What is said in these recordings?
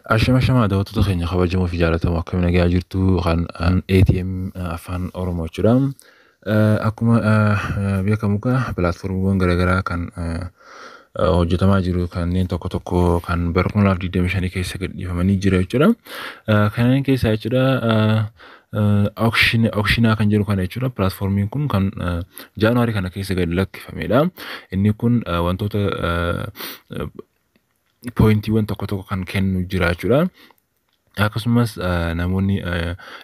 Ashama daawwattoota keenya kabajamoo fi jaallatamoo akka nagaa jirtu kan ATM afaan Oromoo jechuudha. Akkuma beekamu pilaatfoormiiwwan garaagaraa kan hojjetamaa jiru kanneen tokko tokko kan bara 2025 keessa gadhiifamanii jira jechuudha. Kanneen keessaa jechuudha auctionaa kan jedhu kana jechuudha. Pilaatfoormiin kun kan Jaanuwaarii kana keessa gad lakkifamedha. Inni kun wantoota pointiiwwan tokko tokko kan kennu jira jechuudha. Akkasumas namoonni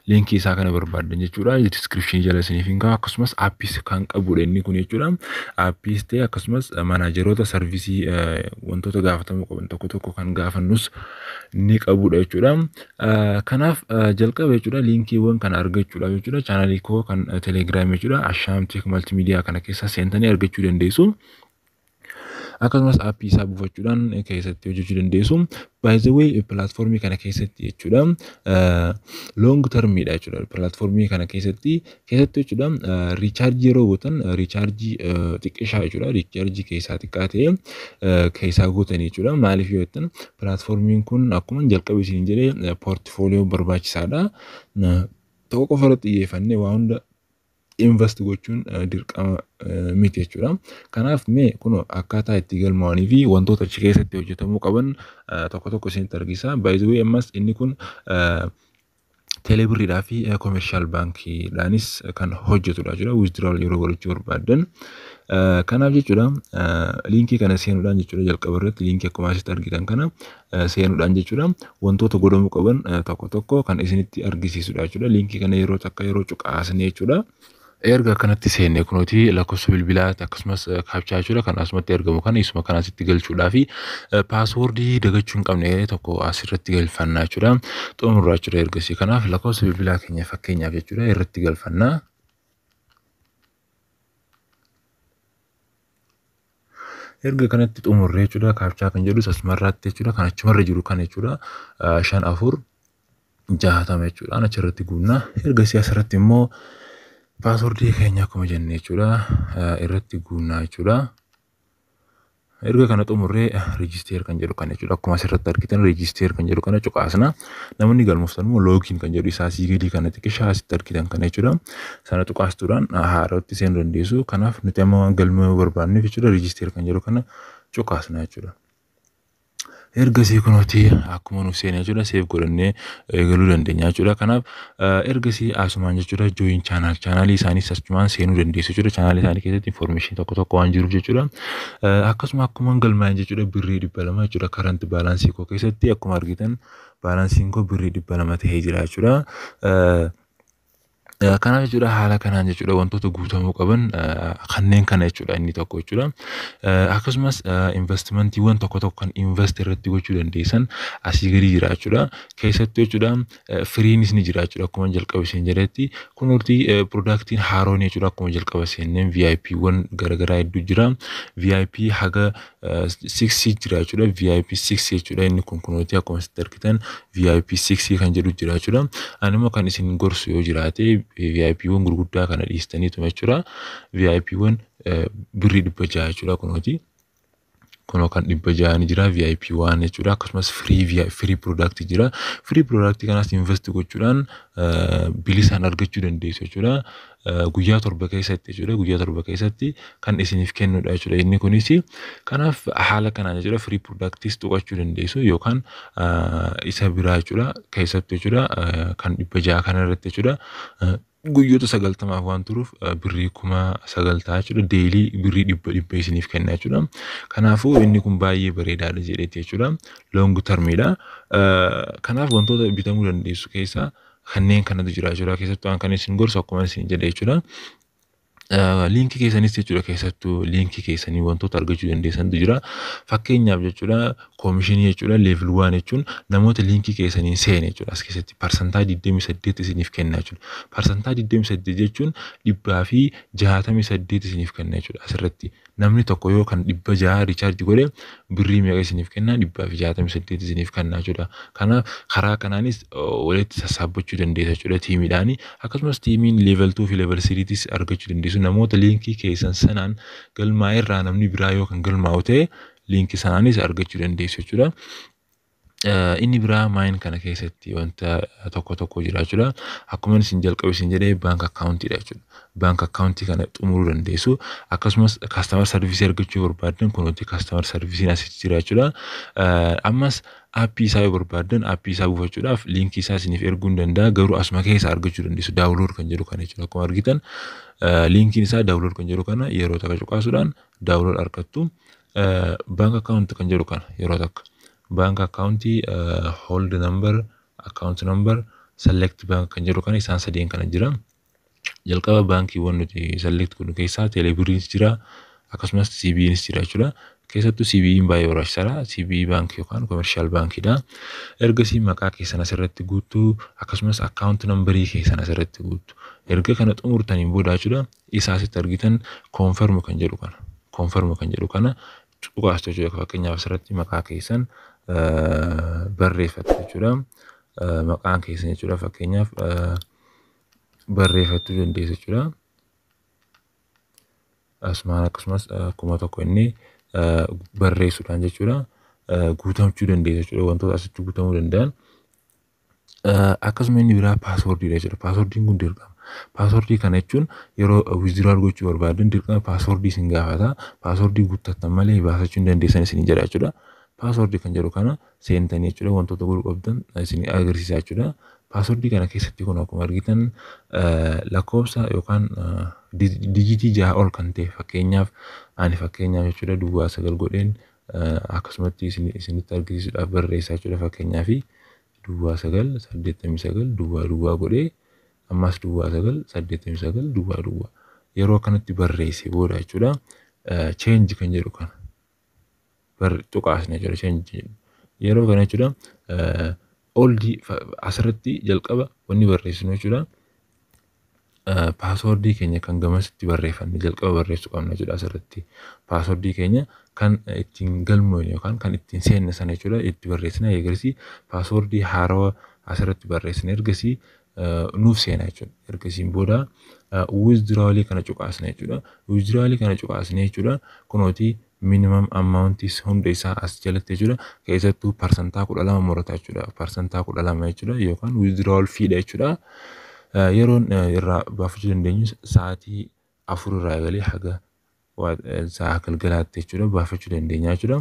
linkii isaa kana barbaadan jechuudha. Description jala isiniif hin kaa'u. Akkasumas aappis kan qabudha inni kun jechuudha. Aappis ta'e akkasumas manaajeroota sarvisii wantoota gaafatamuu qaban tokko tokko kan gaafannus ni qabudha jechuudha. Kanaaf jalqaba jechuudha linkiiwwan kana argachuudhaaf jechuudha chaanaalii koo kan telegiraamii jechuudha Asham Tech Multimedia kana keessa seentanii argachuu dandeessu. Akkasumas aappii isaa buufachuudhaan keessatti hojjechuu dandeessu. By the way pilaatfoormii kana keessatti jechuudha long termidha jechuudha. Pilaatfoormii kana keessatti jechuudha riichaarjii yeroo gootan riichaarjii xiqqishaa jechuudha. Riichaarjii keessaa xiqqaa ta'e keessaa gootan jechuudha. Maaliif yoo jettan pilaatfoormiin kun akkuma jalqaba isin jedhee poortifooliyoo barbaachisaadha. Tokko qofa irratti xiyyeeffannee waa hunda invest gochuun dirqama miti jechuudha. Kanaaf mee kun akkaataa itti galmaa'anii fi wantoota achi keessatti hojjetamuu qaban tokko tokko isinitti argisa. By the way ammas inni kun teelebirriidhaa fi koomershaal baankiidhaanis kan hojjetudha jechuudha. Withdraw yeroo godhachuu barbaadan. Kanaaf jechuudha linkii kana seenuudhaan jechuudha jalqaba irratti linkii akkuma asitti argitan kana seenuudhaan jechuudha wantoota godhamuu qaban tokko tokko kan isinitti argisiisudha jechuudha. Linkii kana yeroo takka yeroo cuqaasne jechuudha. Erga kanatti seenne kunooti lakkoofsa bilbilaati akkasumas kaapchaa jechuudha kan asumatti argamu kana isuma kan asitti galchuudhaa fi paaswoordii dagachuu hin qabne tokko asirratti galfannaa jechuudha. Xumurraa jechuudha ergasii kanaaf lakkoofsa bilbilaa keenya fakkeenyaaf jechuudha irratti galfannaa. Erga kanatti xumurree jechuudha kaapchaa kan jedhu asumarraatti jechuudha kan achumarra jiru kan jechuudha 5460 jechuudha achirratti guunnaa. Ergasii asirratti immoo paaswoordii keenya akkuma jenne jechuudha irratti guunnaa jechuudha. Erga kana xumurree register kan jedhu kana jechuudha akkuma asirratti argitan register kan jedhu kana cuqaasna. Namoonni galmooftan immoo login kan jedhu isaa asii gadii kana xiqqishaa asitti argitan kana jechuudha. Sana cuqaastuudhaan haaraatti seenuu dandeessu. Kanaaf nuti amma waan galmee barbaanneef jechuudha register kan jedhu kana cuqaasna jechuudha. Ergasii kunooti akkuma nuuf seenaa jechuudha seef godhannee galuu dandeenya jechuudha. Kanaaf ergasii asumaan jechuudha join chaanaalii isaanii achumaan seenuu dandeessu jechuudha. Chaanaalii isaanii keessatti information tokko tokko waan jiruuf jechuudha. Akkasuma akkuma galmaa'an jechuudha birrii 200 jechuudha current baalaansii koo keessatti akkuma argitan baalaansiin koo birrii 200 ta'ee jira jechuudha. Kanaaf jechuudha haala kanaan jechuudha wantoota guutamuu qaban kanneen kana jechuudha inni tokko jechuudha. Akkasumas investmentiiwwan tokko tokko kan invest irratti gochuu dandeessan asii gadi jira jechuudha. Keessatti jechuudha firiinis ni jira jechuudha akkuma jalqaba isin jedhetti kunuuti piroodaaktiin haaroon jechuudha akkuma jalqaba seeneen VIPwwan garaagaraa hedduu jira. VIP haga 6 jira jechuudha. VIP 6 jechuudha inni kun kunuuti akkuma sitti argitan VIP 6 kan jedhu jira jechuudha. Anuma kan isin gorsu yoo jiraate VIPwwan gurguddaa kana dhiistaniitu jechuudha. VIPwwan birrii 600 jechuudha kunooti. Kunoo kan 600 ni jira VIP1 jechuudha. Akkasumas free product jira. Free product kanas invest gochuudhaan bilisaan argachuu dandeessu jechuudha. Guyyaa 7 keessatti jechuudha. Guyyaa 7 keessatti kan isiniif kennudha jechuudha. Inni kunis kanaaf haala kanaan jechuudha free productis tuqachuu dandeessu yookaan isa biraa jechuudha keessatti jechuudha kan 600 kana irratti jechuudha. Guyyoota 90 waan turuuf birrii 9,000 jechuudha. Deelii birrii 100 isiniif kenna jechuudha. Kanaafuu inni kun baay'ee bareedaadha jedheeti jechuudha. Long termidha. Kanaaf wantoota bitamuu dandeessu keessaa kanneen kanatu jira jechuudha. Keessattuu waan kan isin gorsu akkuma isin jedhe jechuudha. Linkii keessanis jechuudha keessattuu linkii keessanii wantoota argachuu dandeessantu jira. Fakkeenyaaf jechuudha koomishinii jechuudha level 1 jechuun namoota linkii keessanii seene jechuudha. As keessatti parsantaa 28 isiniif kenna jechuudha. Parsantaa 28 jechuun 168 isiniif kenna jechuudha. Asirratti namni tokko yoo kan 600 riichaarjii godhe birrii meeqa isiniif kenna 168 isiniif kenna jechuudha. Kanaaf karaa kanaanis walitti sassaabbachuu dandeessa jechuudha tiimiidhaani. Akkasumas tiimiin level 2 fi level 3 argachuu dandeessu. Namoota linkii keessan sanaan galmaa'ee irraa namni biraa yoo kan galmaa'u ta'e linkii sanaanis argachuu dandeessu jechuudha. inni biraa maayin kana keessatti wanta tokko jiraachudha. Akkuma isin jalqabe isin jedhee bank accountidha jechuudha. Bank accountii kana xumuruu dandeessu. Akkasumas customer service argachuu barbaaddan kunuuti customer service asitti jira jechuudha. Ammas aappii isaa yoo barbaaddan aappii isaa buufachuudhaaf liinkii isaa isiniif erguu ni danda'a. Garuu asuma keessa argachuu dandeessu. Daawunlood kan jedhu kana jechuudha. Akkuma argitan liinkiin isaa daawunlood kan jedhu kana yeroo takka cuqaasuudhaan daawunlood argattu. Bank account kan jedhu kana yeroo takka bank account hold number account number select bank kan jedhu kana isaan sadeen kana jira. Jalqaba baankiiwwan nuti select godhu keessaa Teeleebiriinis jira akkasumas CBEnis jira jechuudha. Keessattuu CBE'n baay'ee barbaachisaadha. CBE bank yookaan commercial bankidha. Ergasii maqaa keessan asirratti guutuu akkasumas account numberii keessan asirratti guutuu. Erga kana xumurtaniin booda jechuudha isaa asitti argitan confirm kan jedhu kana cuqaastu jechuudha. Fakkeenyaaf asirratti maqaa keessan barreeffattu jechuudha. Maqaan keessan jechuudha fakkeenyaaf barreeffachuu dandeessu jechuudha. Asumaan akkasumas akkuma tokko inni barreessuudhaan jechuudha guutamuu dandeessu jechuudha. Wantoota asitti guutamuu danda'an. Akkasuma inni biraa paaswordiidha jechuudha. Paaswordiin kun dirqama. Paaswordii kana jechuun yeroo withdraw gochuu barbaadan dirqama paaswordii isin gaafata. Paaswordii guuttattan malee baasachuu hin dandeessan isin jedha jechuudha. Paaswordii kan jedhu kana seentanii jechuudha wantoota godhuu qabdan isin agarsiisa jechuudha. Paaswordii kana keessatti kun akkuma argitan lakkoofsa yookaan dijitii 6 ol kan ta'e fakkeenyaaf jechuudha duwwaa 9 godheen akkasumatti isinitti agarsiisuudhaaf barreessaa jechuudha. Fakkeenyaaf duwwaa 9 89 duwwaa godhee ammas duwwaa 9 89 duwwaa yeroo kanatti barreesse booda jechuudha change kan jedhu kana tuqaasne jechuudha change yeroo kana jechuudha oldi asirratti jalqaba wanni barreessinu jechuudha. Paaswordii keenya kan gamasitti barreeffanne jalqaba barreessuu qabna jechuudha. Asirratti paaswordii keenya kan ittiin galmoofne yookaan kan ittiin seenne sana jechuudha itti barreessina. Eegasii paaswordii haarawaa asirratti barreessine ergasii nuuf seena jechuudha. Ergasiin booda withdrawalii kana cuqaasna jechuudha. Withdrawalii kana cuqaasne jechuudha kunooti minimum amountis hunda isaa as jalatti jechuudha. Keessattuu parsantaa 12 murata jechuudha. Parsantaa 12 jechuudha yookaan withdrawal fee jechuudha. Yeroon irraa baafachuu dandeenyu sa'aatii 4 irraa eegalee haga sa'a galgalaatti jechuudha baafachuu dandeenya jechuudha.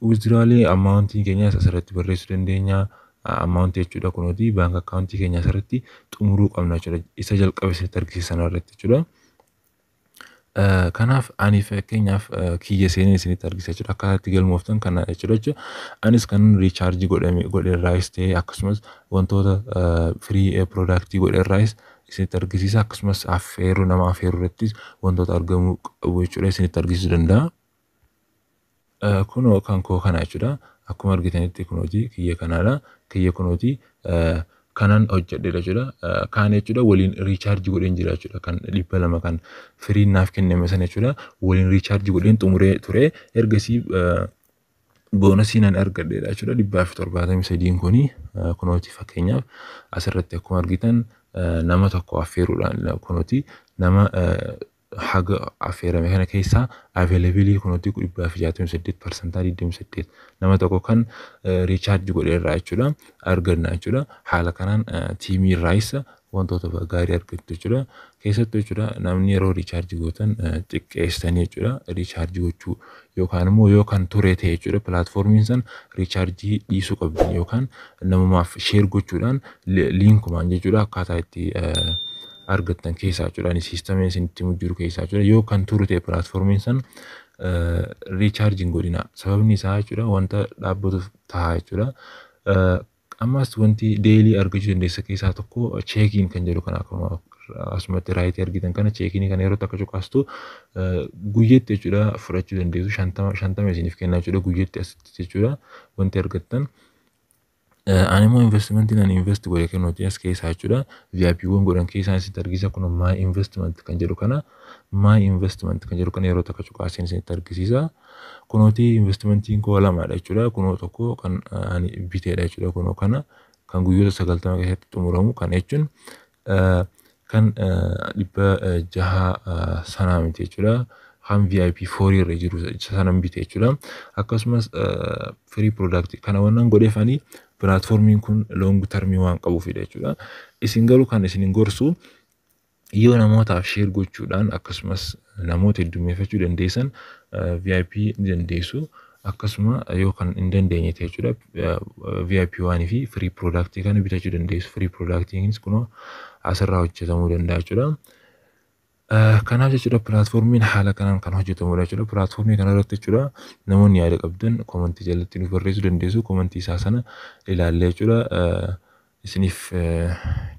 Withdrawalii amountii keenya asirratti barreessuu dandeenya. Amount jechuudha kunooti bank account keenya asirratti xumuruu qabna jechuudha. Isa jalqaba isinitti agarsiisan irratti jechuudha. Kanaaf ani fakkeenyaaf kiyya seenee isinitti agarsiisa jechuudha. Akkaataatti galmooftan kana jechuudha. Anis kan recharge godheerraayis ta'ee akkasumas wantoota free product godheerraayis isinitti agarsiisa. Akkasumas affeeruu nama affeeruu irrattis wantoota argamuu qabu jechuudha isinitti agarsiisuu danda'a. Kunoo kan koo kana jechuudha. Akkuma argitanitti kunooti kiyya kanaadha. Kiyya kunooti kanan hojjedheedha jechuudha. Kaan jechuudha waliin recharge godheen jira jechuudha. Kan 200 kan free naaf kenname sana jechuudha. Waliin recharge godheen xumuree ture. Ergasii boonasii nan argadheedha jechuudha. 173 kuni kunooti fakkeenyaaf asirratti akkuma argitan nama tokko affeeruudhaan kunooti nama haga affeerame kana keessaa availability kunooti 168% 28 nama tokko kan recharge godheerraa jechuudha arganna jechuudha. Haala kanaan tiimii raayisa wantoota gaarii argattu jechuudha. Keessattuu jechuudha namni yeroo recharge gootan xiqqeessanii jechuudha recharge gochuu yookaan immoo yoo kan ture ta'e jechuudha pilaatfoormiin san recharge dhiisuu qabdi yookaan namumaaf share gochuudhaan liinkumaan jechuudha akkaataa itti argattan keessaa jechuudha. Siistameen isinitti jiru keessaa jechuudha. Yoo kan turu ta'e pilaatfoormiin san recharging godhina. Sababni isaa jechuudha wanta dhaabbatuuf ta'a jechuudha. Ammas wanti deelii argachuu dandeessa keessaa tokko cheekiin kan jedhu kana akkuma asumatti raayitii argitan kana cheekiin kan yeroo takka cuqaastu guyyeetti jechuudha fudhachuu dandeessu. 50 isiniif kennaa jechuudha guyyeetti asitti jechuudha wanti argattan. Animal investment in an invest godhe kennuuti as keessaa jechuudha. VIPwwan godhan keessaa isitti argisiisa kun my investment kan jedhu kana yeroo takka cuqaaseen isinitti argisiisa. Kunooti investmentiin koo lamaadha jechuudha. Kunoo tokko kan ani biteedha jechuudha. Kunoo kana kan guyyoota 90 keessatti xumuramu kan jechuun kan 600 sanaa miti jechuudha. kan VIP 4 irra jiru sanan bite jechuudha. Akkasumas free product kana wannan godheefanii platformiin kun long term waan qabuufidha jechuudha. Isin garuu kan isin gorsu yoo namootaaf share gochuudhaan akkasumas namoota heddumeeffachuu dandeessan VIP dandeessu. Akkasuma yoo kan hin dandeenye ta'e jechuudha VIP 1 fi free product kana bitachuu dandeessu. Free product kunis kunoo asirraa hojjetamuu danda'a jechuudha. Kanaaf jechuudha platformiin haala kanaan kan hojjetamudha jechuudha. Platformii kana irratti jechuudha namoonni yaada qabdan komentii jalatti nuuf barreessuu dandeessu. Komentii isaa sana ilaallee jechuudha isiniif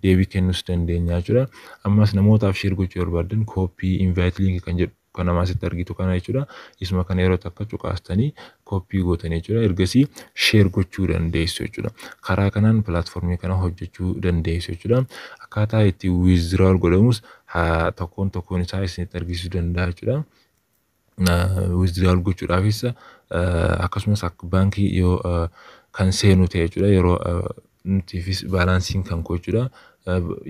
deebii kennuus dandeenya jechuudha. Ammas namootaaf share gochuu barbaadan copy invite link kan jedhu kan namasitti argitu kana jechuudha. Isuma kana yeroo takka cuqaastanii copy gootanii jechuudha. Ergasii share gochuu dandeessu jechuudha. Karaa kanaan platformii kana hojjechuu dandeessu jechuudha. Akkaataa itti withdrawal godhamus tokkoon isaa isinitti argisuu danda'a jechuudha. Withdrawal gochuudhaafis akkasumas akka baankii yoo kan seenu ta'e jechuudha. Yeroo nutiifis baalaansiin kan gochuudha.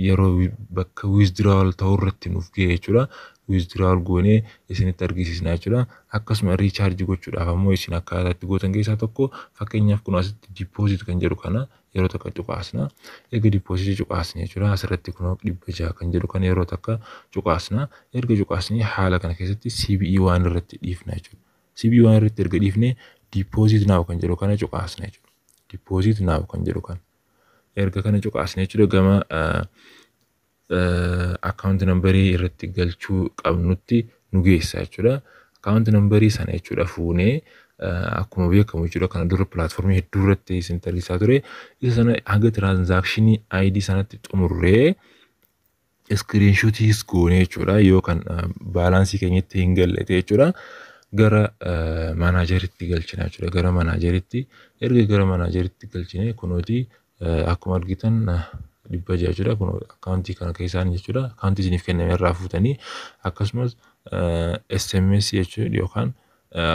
Yeroo bakka withdrawal ta'uu irratti nuuf ga'e jechuudha. Withdrawal goonee isinitti argisiisna jechuudha. Akkasuma recharge gochuudhaaf ammoo isin akkaataa itti gootan keessaa tokko fakkeenyaaf kun asitti deposit kan jedhu kana yeroo takka cuqaasna. Erga deposit cuqaasne jechuudha. Asirratti kun 600 kan jedhu kana yeroo takka cuqaasna. Erga cuqaasnee haala kana keessatti CBE waan irratti dhiifna jechuudha. CBE waan irratti erga dhiifne deposit now kan jedhu kana cuqaasna jechuudha. Deposit now kan jedhu kana erga kana cuqaasne jechuudha gama account number irratti galchuu qabnutti nu geessa jechuudha. Account number sana jechuudha fuunee akkuma beekamu jechuudha kana dura platformii hedduu irratti isin targisaa ture. Isa sana hanga transaction ID sanatti xumurree screenshotis goone jechuudha. Yoo kan baalaansii keenyatti hin galle jechuudha. Gara manajeritti galchina jechuudha. Gara manajeritti erga gara manajeritti galchine kunooti akkuma argitan 600 jechuudha. Kun akkauntii kana keessaan jechuudha. Akkauntii isiniif kenname irraa fuutanii akkasumas SMS jechuudha yookaan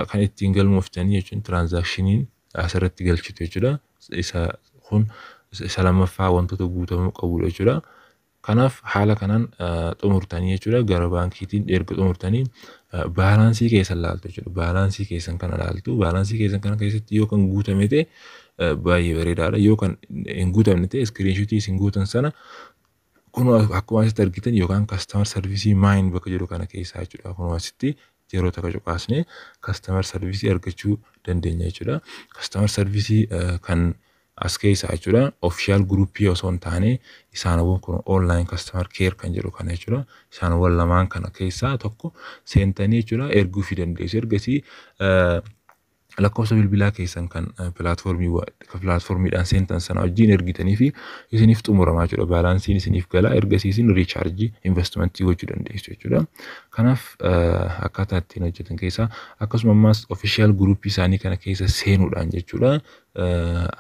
kan ittiin galmooftanii jechuun transaction asirratti galchitu jechuudha. Isa kun isa lammaffaa wantoota guutamuu qabudha jechuudha. Kanaaf haala kanaan xumurtanii jechuudha. Gara baankiitiin erga xumurtanii baalaansii keessan laaltu jechuudha. Baalaansii keessan kana laaltu. Baalaansii keessan kana keessatti yoo kan guutame ta'e baay'ee bareedaadha. Yoo kan hin guutamne ta'e screenshot isin guutan sana kun akkuma asitti argitan yookaan customer service mine bakka jedhu kana keessaa jechuudha. Kun asitti yeroo takka cuqaasne customer service argachuu dandeenya jechuudha. Customer service kan as keessa jechuudha. Official group osoo hin taane isaanawwan kun online customer care kan jedhu kana jechuudha. Isaanawwan lamaan kana keessaa tokko seentanii jechuudha erguu fi dandeessu. Ergasii lakkoofsa bilbilaa keessan kan platformiidhaan seentan sana wajjin ergitanii fi isiniif xumuramaa jechuudha. Baalaansiin isiniif gala ergasii isin recharge investmentii gochuu dandeessu jechuudha. Kanaaf akkaataa ittiin hojjetan keessaa akkasuma ammas official group isaanii kana keessa seenuudhaan jechuudha.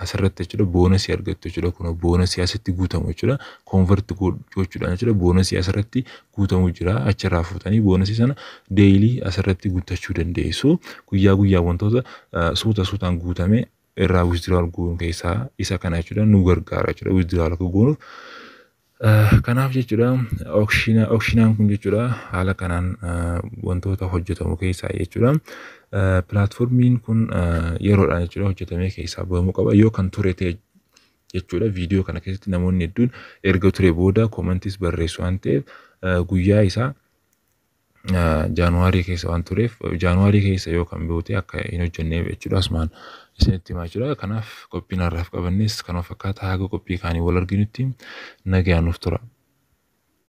Asirratti jechuudha boonasii argattu jechuudha. Kun boonasii asitti guutamu jechuudha. Convert gochuudhaan jechuudha boonasii asirratti guutamu jira. Achirraa fuutanii boonasii sana daily asirratti guuttachuu dandeessu. Guyyaa guyyaa wantoota suutaan guutame irraa withdrawal goon keessaa isa kana jechuudha nu gargaara jechuudha withdrawal goonuuf. Kanaaf jechuudha auctionaan kun jechuudha haala kanaan wantoota hojjetamu keessaa jechuudha. Platformiin kun yeroodhaan jechuudha hojjetamee keessaa bahuu qaba. Yoo kan ture ta'e jechuudha viidiyoo kana keessatti namoonni hedduun erga ture booda komentis barreessu waan ta'eef guyyaa isaa Jaanuwaarii keessa waan tureef Jaanuwaarii keessa yoo kan beekte akka hin hojjenneef jechuudha asumaan isinitti himaa jechuudha. Kanaaf qophiin har'aaf qabannes kanuma fakkaata haga qophii kaanii wal arginutti nagaan nuuf tura.